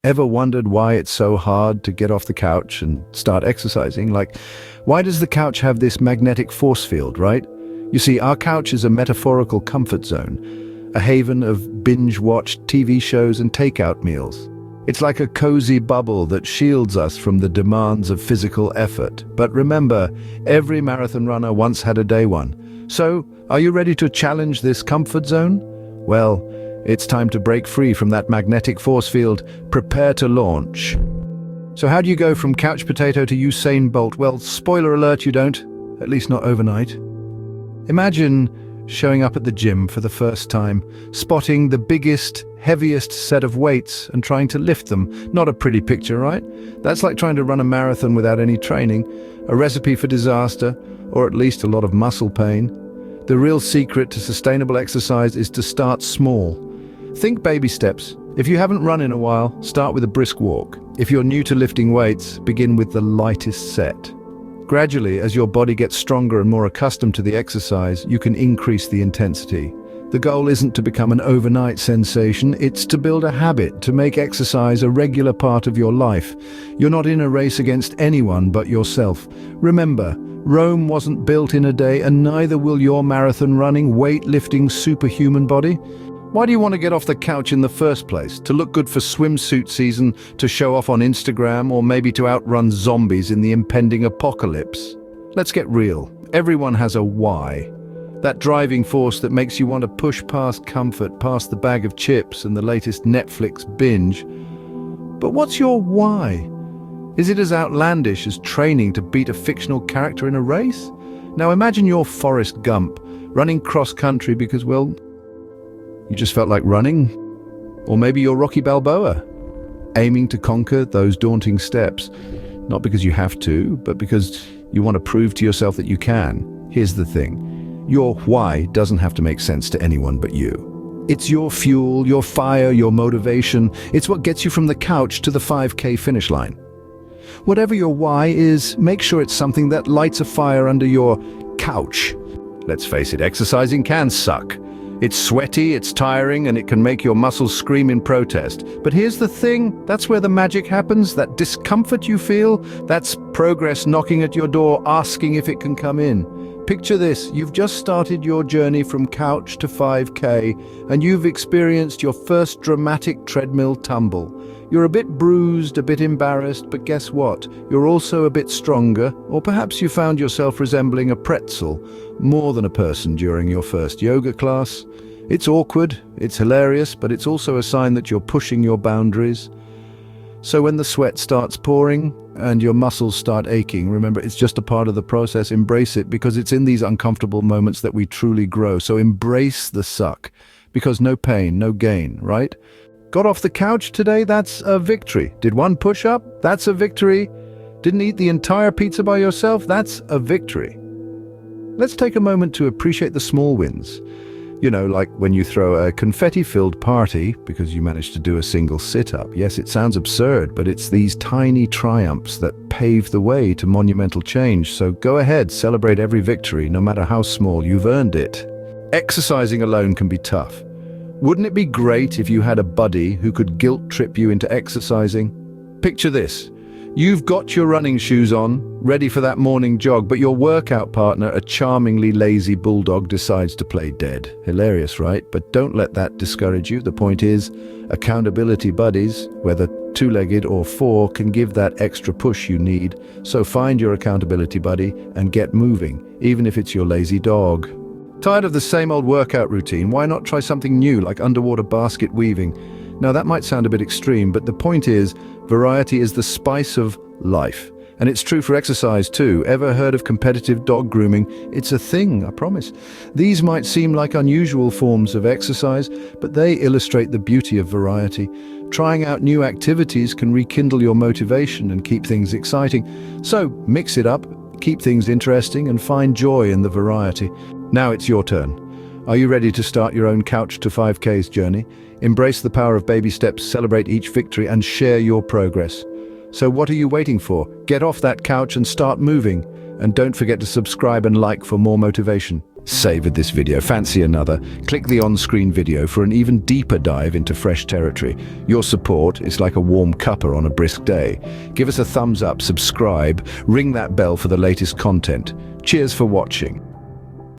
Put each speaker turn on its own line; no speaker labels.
Ever wondered why it's so hard to get off the couch and start exercising? Like, why does the couch have this magnetic force field, right? You see, our couch is a metaphorical comfort zone, a haven of binge-watched TV shows and takeout meals. It's like a cozy bubble that shields us from the demands of physical effort. But remember, every marathon runner once had a day one. So, are you ready to challenge this comfort zone? Well, it's time to break free from that magnetic force field. Prepare to launch. So how do you go from couch potato to Usain Bolt? Well, spoiler alert, you don't. At least not overnight. Imagine showing up at the gym for the first time, spotting the biggest, heaviest set of weights and trying to lift them. Not a pretty picture, right? That's like trying to run a marathon without any training, a recipe for disaster, or at least a lot of muscle pain. The real secret to sustainable exercise is to start small. Think baby steps. If you haven't run in a while, start with a brisk walk. If you're new to lifting weights, begin with the lightest set. Gradually, as your body gets stronger and more accustomed to the exercise, you can increase the intensity. The goal isn't to become an overnight sensation, it's to build a habit, to make exercise a regular part of your life. You're not in a race against anyone but yourself. Remember, Rome wasn't built in a day, and neither will your marathon running, weightlifting superhuman body. Why do you want to get off the couch in the first place? To look good for swimsuit season, to show off on Instagram, or maybe to outrun zombies in the impending apocalypse? Let's get real. Everyone has a why. That driving force that makes you want to push past comfort, past the bag of chips and the latest Netflix binge. But what's your why? Is it as outlandish as training to beat a fictional character in a race? Now imagine you're Forrest Gump, running cross-country because, well, you just felt like running. Or maybe you're Rocky Balboa, aiming to conquer those daunting steps. Not because you have to, but because you want to prove to yourself that you can. Here's the thing. Your why doesn't have to make sense to anyone but you. It's your fuel, your fire, your motivation. It's what gets you from the couch to the 5K finish line. Whatever your why is, make sure it's something that lights a fire under your couch. Let's face it, exercising can suck. It's sweaty, it's tiring, and it can make your muscles scream in protest. But here's the thing, that's where the magic happens. That discomfort you feel, that's progress knocking at your door, asking if it can come in. Picture this, you've just started your journey from couch to 5K, and you've experienced your first dramatic treadmill tumble. You're a bit bruised, a bit embarrassed, but guess what? You're also a bit stronger, or perhaps you found yourself resembling a pretzel, more than a person during your first yoga class. It's awkward, it's hilarious, but it's also a sign that you're pushing your boundaries. So when the sweat starts pouring and your muscles start aching, remember, it's just a part of the process. Embrace it, because it's in these uncomfortable moments that we truly grow. So embrace the suck, because no pain, no gain, right? Got off the couch today? That's a victory. Did one push-up? That's a victory. Didn't eat the entire pizza by yourself? That's a victory. Let's take a moment to appreciate the small wins. You know, like when you throw a confetti-filled party because you managed to do a single sit-up. Yes, it sounds absurd, but it's these tiny triumphs that pave the way to monumental change. So go ahead, celebrate every victory, no matter how small. You've earned it. Exercising alone can be tough. Wouldn't it be great if you had a buddy who could guilt-trip you into exercising? Picture this. You've got your running shoes on, ready for that morning jog, but your workout partner, a charmingly lazy bulldog, decides to play dead. Hilarious, right? But don't let that discourage you. The point is, accountability buddies, whether two-legged or four, can give that extra push you need. So find your accountability buddy and get moving, even if it's your lazy dog. Tired of the same old workout routine? Why not try something new, like underwater basket weaving? Now that might sound a bit extreme, but the point is, variety is the spice of life. And it's true for exercise too. Ever heard of competitive dog grooming? It's a thing, I promise. These might seem like unusual forms of exercise, but they illustrate the beauty of variety. Trying out new activities can rekindle your motivation and keep things exciting. So mix it up, keep things interesting, and find joy in the variety. Now it's your turn. Are you ready to start your own couch to 5K's journey? Embrace the power of baby steps, celebrate each victory, and share your progress. So what are you waiting for? Get off that couch and start moving. And don't forget to subscribe and like for more motivation. Savored this video. Fancy another? Click the on-screen video for an even deeper dive into fresh territory. Your support is like a warm cuppa on a brisk day. Give us a thumbs up, subscribe, ring that bell for the latest content. Cheers for watching.